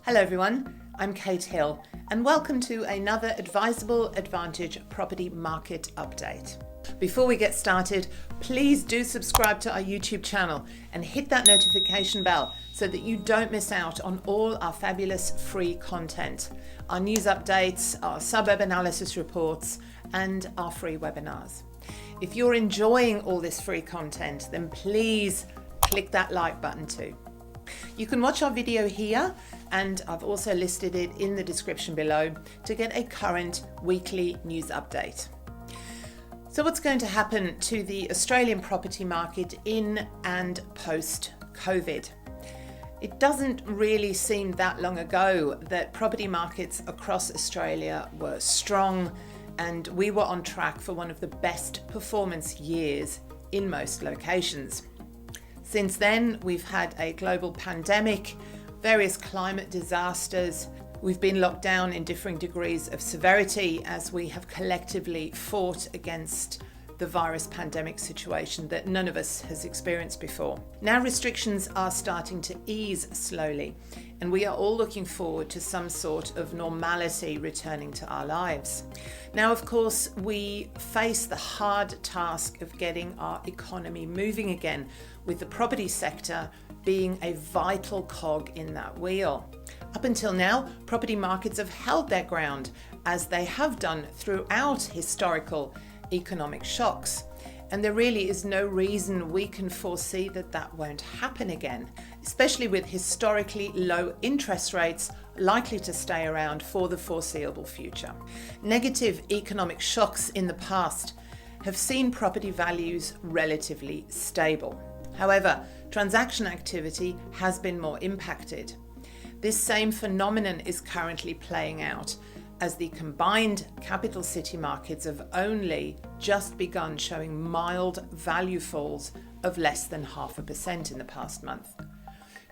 Hello everyone, I'm Kate Hill and welcome to another Adviseable Advantage property market update. Before we get started, please do subscribe to our YouTube channel and hit that notification bell so that you don't miss out on all our fabulous free content, our news updates, our suburb analysis reports and our free webinars. If you're enjoying all this free content, then please click that like button too. You can watch our video here, and I've also listed it in the description below to get a current weekly news update. So what's going to happen to the Australian property market in and post-COVID? It doesn't really seem that long ago that property markets across Australia were strong and we were on track for one of the best performance years in most locations. Since then, we've had a global pandemic, various climate disasters. We've been locked down in differing degrees of severity as we have collectively fought against the virus pandemic situation that none of us has experienced before. Now restrictions are starting to ease slowly, and we are all looking forward to some sort of normality returning to our lives. Now, of course, we face the hard task of getting our economy moving again, with the property sector being a vital cog in that wheel. Up until now, property markets have held their ground, as they have done throughout historical economic shocks. And there really is no reason we can foresee that that won't happen again, especially with historically low interest rates likely to stay around for the foreseeable future. Negative economic shocks in the past have seen property values relatively stable. However, transaction activity has been more impacted. This same phenomenon is currently playing out as the combined capital city markets have only just begun showing mild value falls of less than 0.5% in the past month.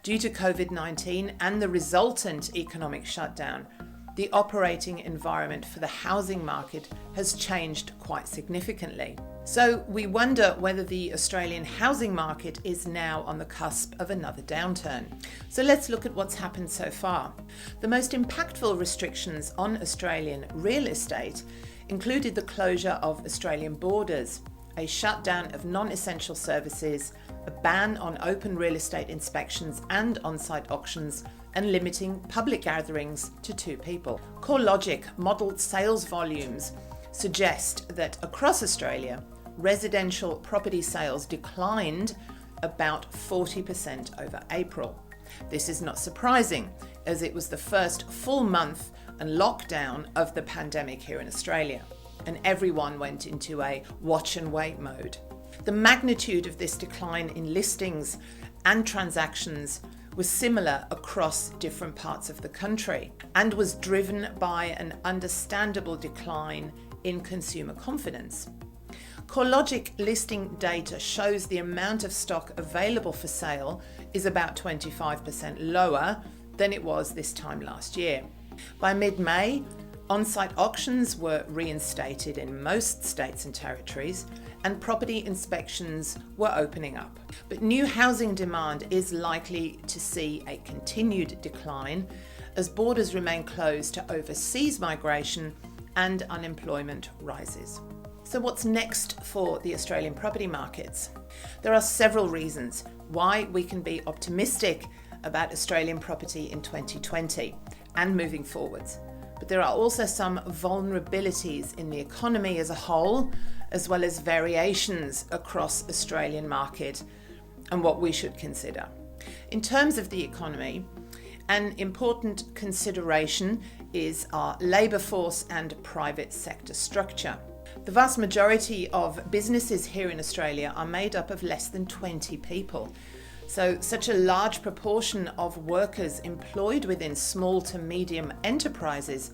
Due to COVID-19 and the resultant economic shutdown, the operating environment for the housing market has changed quite significantly. So we wonder whether the Australian housing market is now on the cusp of another downturn. So let's look at what's happened so far. The most impactful restrictions on Australian real estate included the closure of Australian borders, a shutdown of non-essential services, a ban on open real estate inspections and on-site auctions, and limiting public gatherings to 2 people. CoreLogic modelled sales volumes suggest that across Australia, residential property sales declined about 40% over April. This is not surprising, as it was the first full month and lockdown of the pandemic here in Australia, and everyone went into a watch and wait mode. The magnitude of this decline in listings and transactions was similar across different parts of the country and was driven by an understandable decline in consumer confidence. CoreLogic listing data shows the amount of stock available for sale is about 25% lower than it was this time last year. By mid-May, on-site auctions were reinstated in most states and territories, and property inspections were opening up. But new housing demand is likely to see a continued decline as borders remain closed to overseas migration and unemployment rises. So what's next for the Australian property markets? There are several reasons why we can be optimistic about Australian property in 2020 and moving forwards. But there are also some vulnerabilities in the economy as a whole, as well as variations across Australian market and what we should consider. In terms of the economy, an important consideration is our labour force and private sector structure. The vast majority of businesses here in Australia are made up of less than 20 people. So such a large proportion of workers employed within small to medium enterprises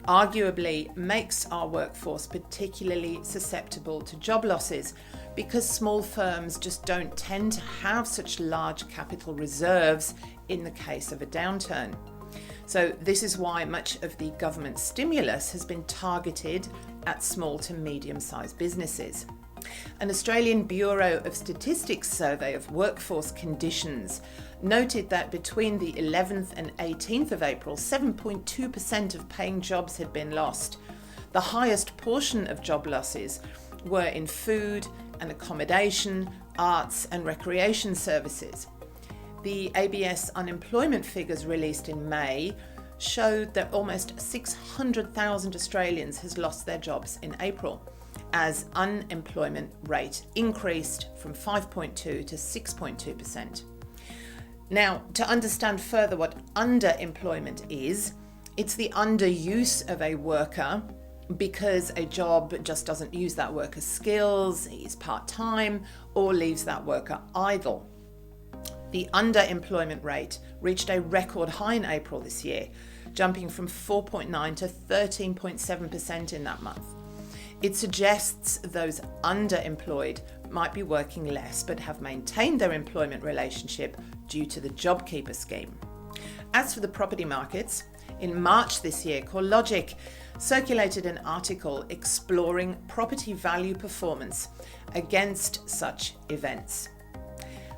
arguably makes our workforce particularly susceptible to job losses, because small firms just don't tend to have such large capital reserves in the case of a downturn. So this is why much of the government stimulus has been targeted at small to medium-sized businesses. An Australian Bureau of Statistics survey of workforce conditions noted that between the 11th and 18th of April, 7.2% of paying jobs had been lost. The highest portion of job losses were in food and accommodation, arts and recreation services. The ABS unemployment figures released in May showed that almost 600,000 Australians has lost their jobs in April, as unemployment rate increased from 5.2 to 6.2%. Now, to understand further what underemployment is, it's the underuse of a worker because a job just doesn't use that worker's skills, he's part-time, or leaves that worker idle. The underemployment rate reached a record high in April this year, jumping from 4.9 to 13.7% in that month. It suggests those underemployed might be working less but have maintained their employment relationship due to the JobKeeper scheme. As for the property markets, in March this year, CoreLogic circulated an article exploring property value performance against such events.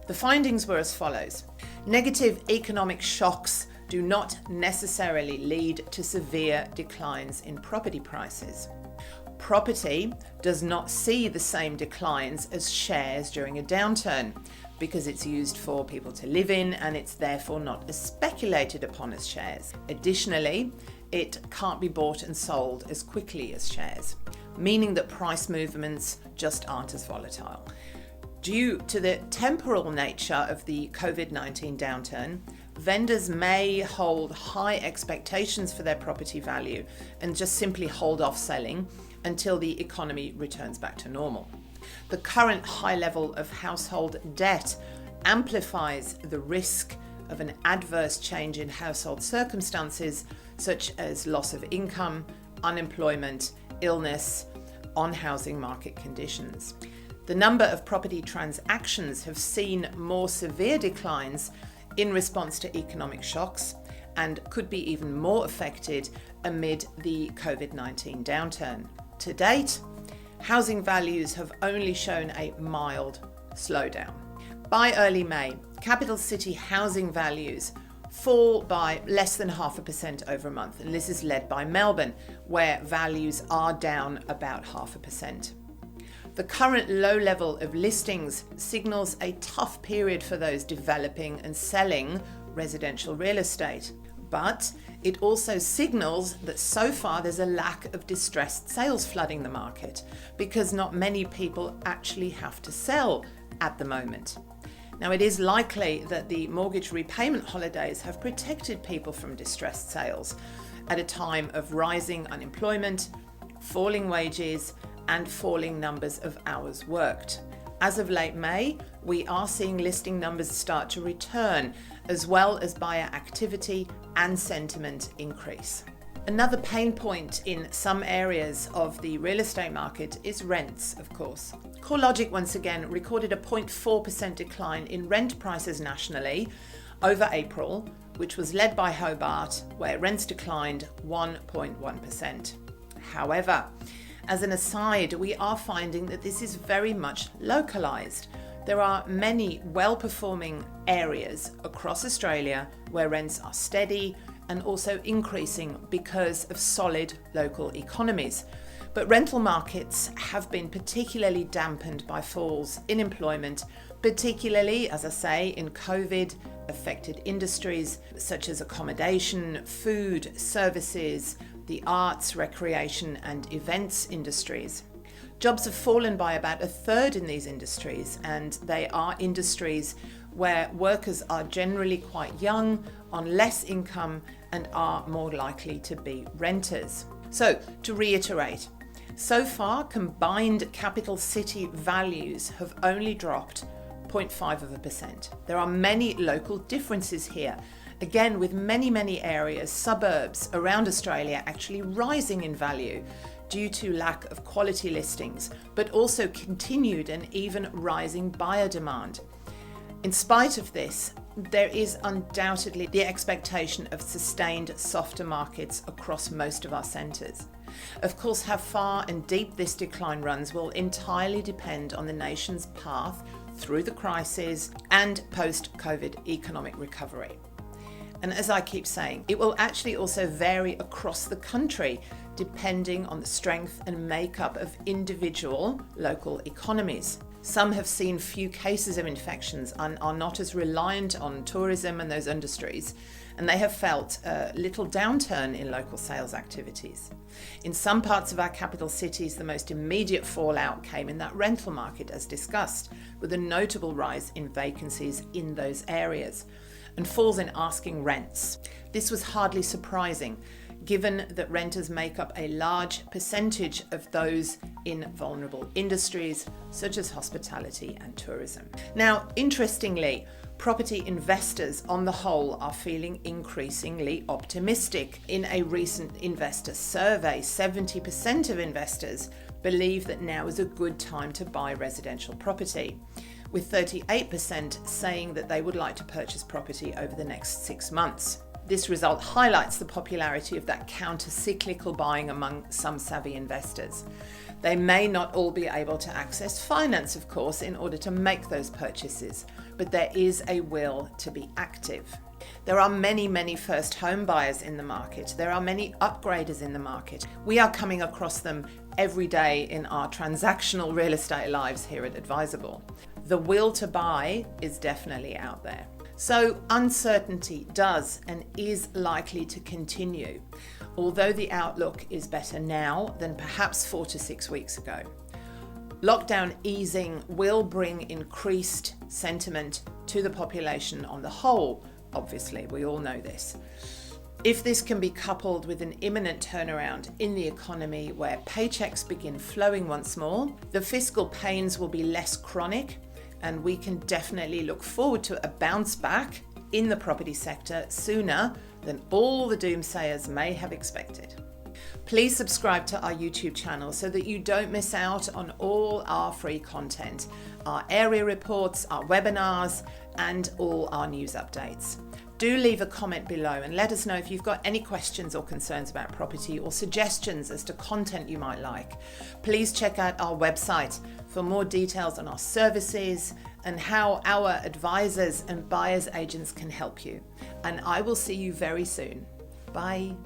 The findings were as follows. Negative economic shocks do not necessarily lead to severe declines in property prices. Property does not see the same declines as shares during a downturn because it's used for people to live in and it's therefore not as speculated upon as shares. Additionally, it can't be bought and sold as quickly as shares, meaning that price movements just aren't as volatile. Due to the temporal nature of the COVID-19 downturn, vendors may hold high expectations for their property value and just simply hold off selling until the economy returns back to normal. The current high level of household debt amplifies the risk of an adverse change in household circumstances, such as loss of income, unemployment, illness, on housing market conditions. The number of property transactions have seen more severe declines in response to economic shocks and could be even more affected amid the COVID-19 downturn. To date, housing values have only shown a mild slowdown. By early May, capital city housing values fall by less than 0.5% over a month, and this is led by Melbourne, where values are down about 0.5%. The current low level of listings signals a tough period for those developing and selling residential real estate. But it also signals that so far there's a lack of distressed sales flooding the market because not many people actually have to sell at the moment. Now, it is likely that the mortgage repayment holidays have protected people from distressed sales at a time of rising unemployment, falling wages, and falling numbers of hours worked. As of late May, we are seeing listing numbers start to return, as well as buyer activity and sentiment increase. Another pain point in some areas of the real estate market is rents, of course. CoreLogic once again recorded a 0.4% decline in rent prices nationally over April, which was led by Hobart, where rents declined 1.1%. However, as an aside, we are finding that this is very much localised. There are many well-performing areas across Australia where rents are steady and also increasing because of solid local economies. But rental markets have been particularly dampened by falls in employment, particularly, as I say, in COVID-affected industries such as accommodation, food, services, the arts, recreation and events industries. Jobs have fallen by about 1/3 in these industries, and they are industries where workers are generally quite young, on less income, and are more likely to be renters. So, to reiterate, so far combined capital city values have only dropped 0.5%. There are many local differences here. Again, with many areas, suburbs around Australia actually rising in value due to lack of quality listings, but also continued and even rising buyer demand. In spite of this, there is undoubtedly the expectation of sustained softer markets across most of our centres. Of course, how far and deep this decline runs will entirely depend on the nation's path through the crisis and post-COVID economic recovery. And as I keep saying, it will actually also vary across the country depending on the strength and makeup of individual local economies. Some have seen few cases of infections and are not as reliant on tourism and those industries, and they have felt a little downturn in local sales activities. In some parts of our capital cities, the most immediate fallout came in that rental market, as discussed, with a notable rise in vacancies in those areas and falls in asking rents. This was hardly surprising, given that renters make up a large percentage of those in vulnerable industries such as hospitality and tourism. Now, interestingly, property investors on the whole are feeling increasingly optimistic. In a recent investor survey, 70% of investors believe that now is a good time to buy residential property, with 38% saying that they would like to purchase property over the next 6 months. This result highlights the popularity of that counter-cyclical buying among some savvy investors. They may not all be able to access finance, of course, in order to make those purchases, but there is a will to be active. There are many first home buyers in the market. There are many upgraders in the market. We are coming across them every day in our transactional real estate lives here at Adviseable. The will to buy is definitely out there. So uncertainty does and is likely to continue, although the outlook is better now than perhaps 4 to 6 weeks ago. Lockdown easing will bring increased sentiment to the population on the whole, obviously, we all know this. If this can be coupled with an imminent turnaround in the economy where paychecks begin flowing once more, the fiscal pains will be less chronic, and we can definitely look forward to a bounce back in the property sector sooner than all the doomsayers may have expected. Please subscribe to our YouTube channel so that you don't miss out on all our free content, our area reports, our webinars, and all our news updates. Do leave a comment below and let us know if you've got any questions or concerns about property or suggestions as to content you might like. Please check out our website for more details on our services and how our advisors and buyers agents can help you. And I will see you very soon. Bye.